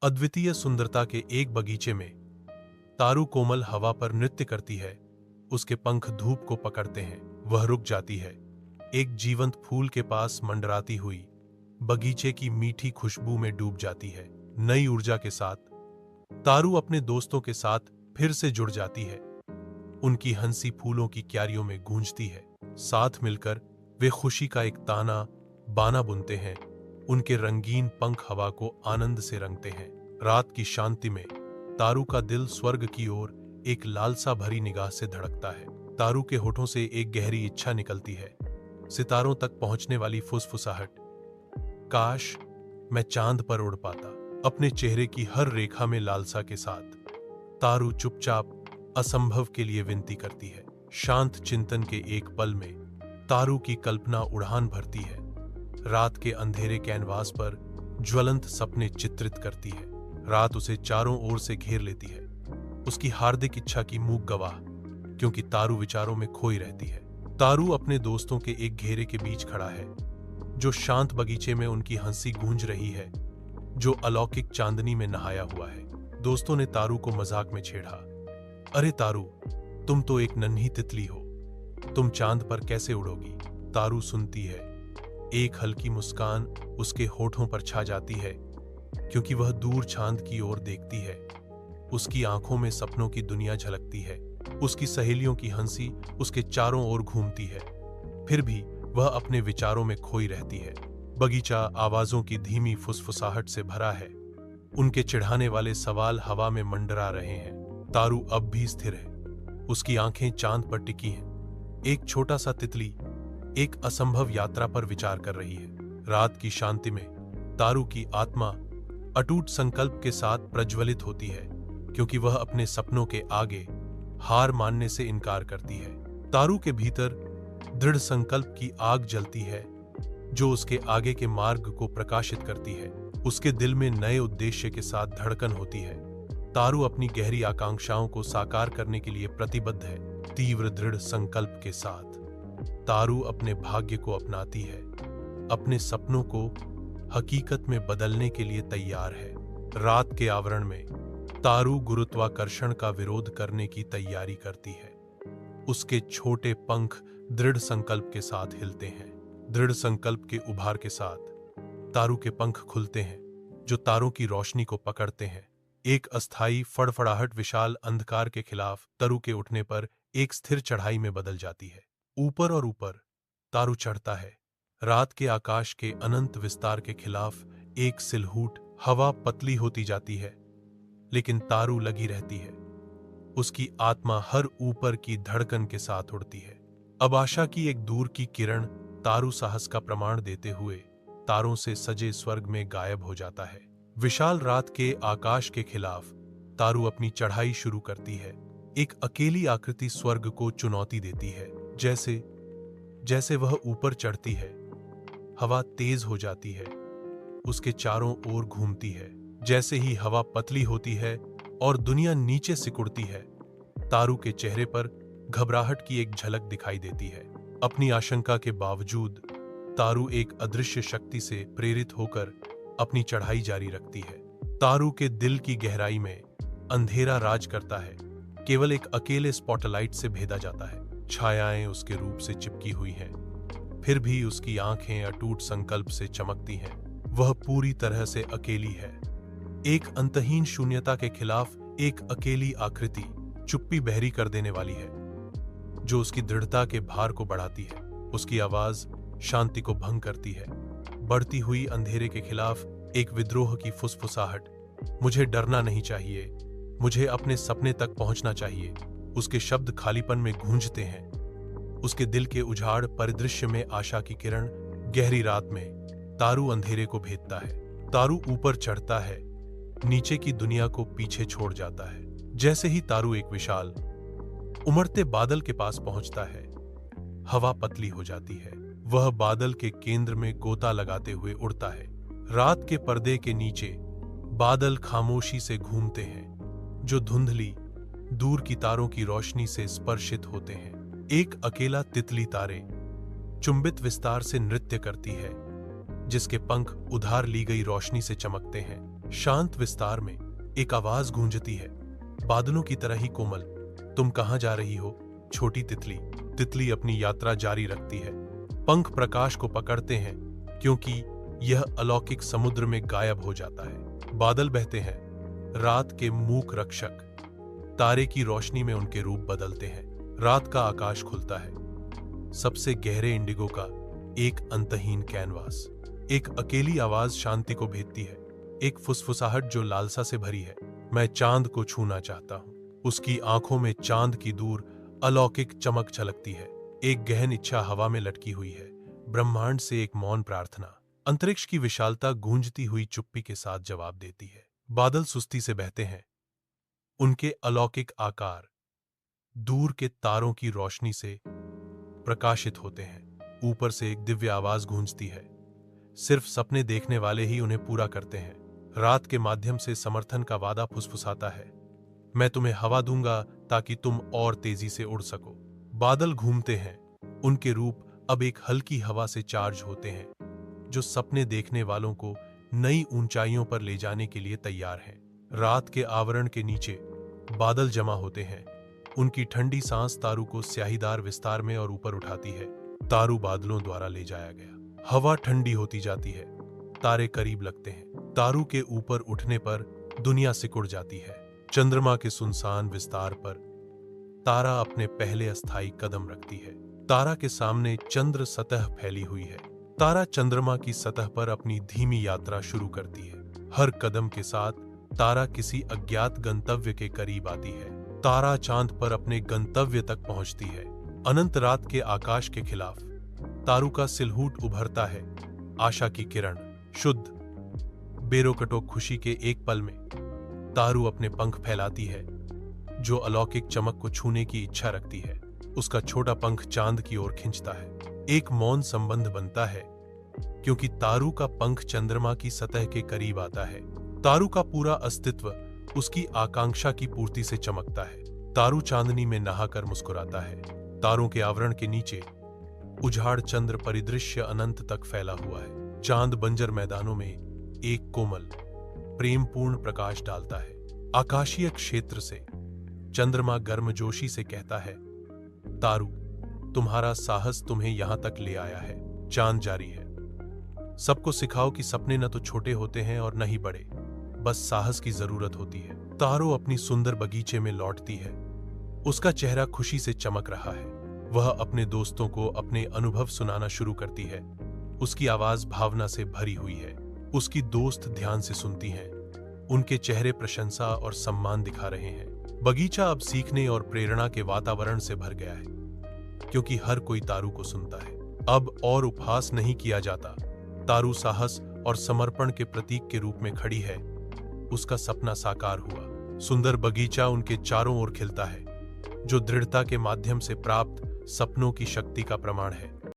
अद्वितीय सुंदरता के एक बगीचे में तारू कोमल हवा पर नृत्य करती है। उसके पंख धूप को पकड़ते हैं। वह रुक जाती है, एक जीवंत फूल के पास मंडराती हुई, बगीचे की मीठी खुशबू में डूब जाती है। नई ऊर्जा के साथ तारू अपने दोस्तों के साथ फिर से जुड़ जाती है। उनकी हंसी फूलों की क्यारियों में गूंजती है। साथ मिलकर वे खुशी का एक ताना बाना बुनते हैं। उनके रंगीन पंख हवा को आनंद से रंगते हैं। रात की शांति में तारू का दिल स्वर्ग की ओर एक लालसा भरी निगाह से धड़कता है। तारू के होठों से एक गहरी इच्छा निकलती है, सितारों तक पहुंचने वाली फुसफुसाहट। काश मैं चांद पर उड़ पाता। अपने चेहरे की हर रेखा में लालसा के साथ तारू चुपचाप असंभव के लिए विनती करती है। शांत चिंतन के एक पल में तारू की कल्पना उड़ान भरती है। रात के अंधेरे कैनवास पर ज्वलंत सपने चित्रित करती है। रात उसे चारों ओर से घेर लेती है, उसकी हार्दिक इच्छा की मूक गवाह, क्योंकि तारू विचारों में खोई रहती है। तारू अपने दोस्तों के एक घेरे के बीच खड़ा है, जो शांत बगीचे में उनकी हंसी गूंज रही है, जो अलौकिक चांदनी में नहाया हुआ है। दोस्तों ने तारू को मजाक में छेड़ा, अरे तारू, तुम तो एक नन्ही तितली हो, तुम चांद पर कैसे उड़ोगी? तारू सुनती है, एक हल्की मुस्कान उसके होठों पर छा जाती है, क्योंकि वह दूर चांद की ओर देखती है। उसकी आंखों में सपनों की दुनिया झलकती है। उसकी सहेलियों की हंसी उसके चारों ओर घूमती है, फिर भी वह अपने विचारों में खोई रहती है। बगीचा आवाजों की धीमी फुसफुसाहट से भरा है। उनके चिढ़ाने वाले सवाल हवा में मंडरा रहे हैं। तारू अब भी स्थिर है, उसकी आंखें चांद पर टिकी हैं। एक छोटा सा तितली एक असंभव यात्रा पर विचार कर रही है। रात की शांति में तारू की आत्मा अटूट संकल्प के साथ प्रज्वलित होती है, क्योंकि वह अपने सपनों के आगे हार मानने से इनकार करती है। तारू के भीतर दृढ़ संकल्प की आग जलती है, जो उसके आगे के मार्ग को प्रकाशित करती है। उसके दिल में नए उद्देश्य के साथ धड़कन होती है। तारू अपनी गहरी आकांक्षाओं को साकार करने के लिए प्रतिबद्ध है। तीव्र दृढ़ संकल्प के साथ तारू अपने भाग्य को अपनाती है, अपने सपनों को हकीकत में बदलने के लिए तैयार है। रात के आवरण में तारू गुरुत्वाकर्षण का विरोध करने की तैयारी करती है। उसके छोटे पंख दृढ़ संकल्प के साथ हिलते हैं। दृढ़ संकल्प के उभार के साथ तारू के पंख खुलते हैं, जो तारों की रोशनी को पकड़ते हैं। एक अस्थायी फड़फड़ाहट विशाल अंधकार के खिलाफ तारू के उठने पर एक स्थिर चढ़ाई में बदल जाती है। ऊपर और ऊपर तारू चढ़ता है। रात के आकाश के अनंत विस्तार के खिलाफ एक सिलहूट। हवा पतली होती जाती है, लेकिन तारू लगी रहती है। उसकी आत्मा हर ऊपर की धड़कन के साथ उड़ती है। अब आशा की एक दूर की किरण तारू साहस का प्रमाण देते हुए तारों से सजे स्वर्ग में गायब हो जाता है। विशाल रात के आकाश के खिलाफ तारू अपनी चढ़ाई शुरू करती है। एक अकेली आकृति स्वर्ग को चुनौती देती है। जैसे जैसे वह ऊपर चढ़ती है, हवा तेज हो जाती है, उसके चारों ओर घूमती है। जैसे ही हवा पतली होती है और दुनिया नीचे सिकुड़ती है, तारू के चेहरे पर घबराहट की एक झलक दिखाई देती है। अपनी आशंका के बावजूद तारू एक अदृश्य शक्ति से प्रेरित होकर अपनी चढ़ाई जारी रखती है। तारू के दिल की गहराई में अंधेरा राज करता है, केवल एक अकेले स्पॉटलाइट से भेदा जाता है। छायाएं उसके रूप से चिपकी हुई हैं, फिर भी उसकी आंखें अटूट संकल्प से चमकती हैं। वह पूरी तरह से अकेली है। एक अंतहीन शून्यता के खिलाफ एक अकेली आकृति चुप्पी बहरी कर देने वाली है, जो उसकी दृढ़ता के भार को बढ़ाती है। उसकी आवाज शांति को भंग करती है। बढ़ती हुई अंधेरे के खिलाफ एक विद्रोह की फुसफुसाहट, मुझे डरना नहीं चाहिए, मुझे अपने सपने तक पहुंचना चाहिए। उसके शब्द खालीपन में गूंजते हैं। उसके दिल के उजाड़ परिदृश्य में आशा की किरण। गहरी रात में तारू अंधेरे को भेदता है। तारू ऊपर चढ़ता है, नीचे की दुनिया को पीछे छोड़ जाता है। जैसे ही तारू एक विशाल उमड़ते बादल के पास पहुंचता है, हवा पतली हो जाती है। वह बादल के केंद्र में गोता लगाते हुए उड़ता है। रात के पर्दे के नीचे बादल खामोशी से घूमते हैं, जो धुंधली दूर की तारों की रोशनी से स्पर्शित होते हैं। एक अकेला तितली तारे चुंबित विस्तार से नृत्य करती है, जिसके पंख उधार ली गई रोशनी से चमकते हैं। शांत विस्तार में एक आवाज गूंजती है, बादलों की तरह ही कोमल, तुम कहां जा रही हो छोटी तितली। तितली अपनी यात्रा जारी रखती है। पंख प्रकाश को पकड़ते हैं क्योंकि यह अलौकिक समुद्र में गायब हो जाता है। बादल बहते हैं, रात के मूक रक्षक तारे की रोशनी में उनके रूप बदलते हैं। रात का आकाश खुलता है, सबसे गहरे इंडिगो का एक अंतहीन कैनवास। एक अकेली आवाज शांति को भेदती है, एक फुसफुसाहट जो लालसा से भरी है। मैं चांद को छूना चाहता हूं। उसकी आंखों में चांद की दूर अलौकिक चमक झलकती है। एक गहन इच्छा हवा में लटकी हुई है, ब्रह्मांड से एक मौन प्रार्थना। अंतरिक्ष की विशालता गूंजती हुई चुप्पी के साथ जवाब देती है। बादल सुस्ती से बहते हैं, उनके अलौकिक आकार दूर के तारों की रोशनी से प्रकाशित होते हैं। ऊपर से एक दिव्य आवाज गूंजती है, सिर्फ सपने देखने वाले ही उन्हें पूरा करते हैं। रात के माध्यम से समर्थन का वादा फुसफुसाता है, मैं तुम्हें हवा दूंगा ताकि तुम और तेजी से उड़ सको। बादल घूमते हैं, उनके रूप अब एक हल्की हवा से चार्ज होते हैं, जो सपने देखने वालों को नई ऊंचाइयों पर ले जाने के लिए तैयार हैं। रात के आवरण के नीचे बादल जमा होते हैं, उनकी ठंडी सांस तारू को स्याहीदार विस्तार में और ऊपर उठाती है। तारू बादलों द्वारा ले जाया गया। हवा ठंडी होती जाती है, तारे करीब लगते हैं। तारू के ऊपर उठने पर दुनिया सिकुड़ जाती है। चंद्रमा के सुनसान विस्तार पर तारा अपने पहले अस्थायी कदम रखती है। तारा के सामने चंद्र सतह फैली हुई है। तारा चंद्रमा की सतह पर अपनी धीमी यात्रा शुरू करती है। हर कदम के साथ तारा किसी अज्ञात गंतव्य के करीब आती है। तारा चांद पर अपने गंतव्य तक पहुंचती है। अनंत रात के आकाश के खिलाफ तारू का सिलहूट उभरता है, आशा की किरण, शुद्ध बेरोकटोक खुशी के एक पल में तारू अपने पंख फैलाती है, जो अलौकिक चमक को छूने की इच्छा रखती है। उसका छोटा पंख चांद की ओर खींचता है। एक मौन संबंध बनता है, क्योंकि तारू का पंख चंद्रमा की सतह के करीब आता है। तारू का पूरा अस्तित्व उसकी आकांक्षा की पूर्ति से चमकता है। तारू चांदनी में नहाकर मुस्कुराता है। तारों के आवरण के नीचे उजाड़ चंद्र परिदृश्य अनंत तक फैला हुआ है। चांद बंजर मैदानों में एक कोमल प्रेमपूर्ण प्रकाश डालता है। आकाशीय क्षेत्र से चंद्रमा गर्मजोशी से कहता है, तारू, तुम्हारा साहस तुम्हें यहां तक ले आया है। चांद जारी है, सबको सिखाओ कि सपने न तो छोटे होते हैं और न ही बड़े, बस साहस की जरूरत होती है। तारू अपनी सुंदर बगीचे में लौटती है। उसका चेहरा खुशी से चमक रहा है। वह अपने दोस्तों को अपने अनुभव सुनाना शुरू करती है। उसकी आवाज भावना से भरी हुई है। उसकी दोस्त ध्यान से सुनती हैं। उनके चेहरे प्रशंसा और सम्मान दिखा रहे हैं। बगीचा अब सीखने और प्रेरणा के वातावरण से भर गया है, क्योंकि हर कोई तारू को सुनता है। अब और उपहास नहीं किया जाता। तारू साहस और समर्पण के प्रतीक के रूप में खड़ी है। उसका सपना साकार हुआ। सुंदर बगीचा उनके चारों ओर खिलता है, जो दृढ़ता के माध्यम से प्राप्त सपनों की शक्ति का प्रमाण है।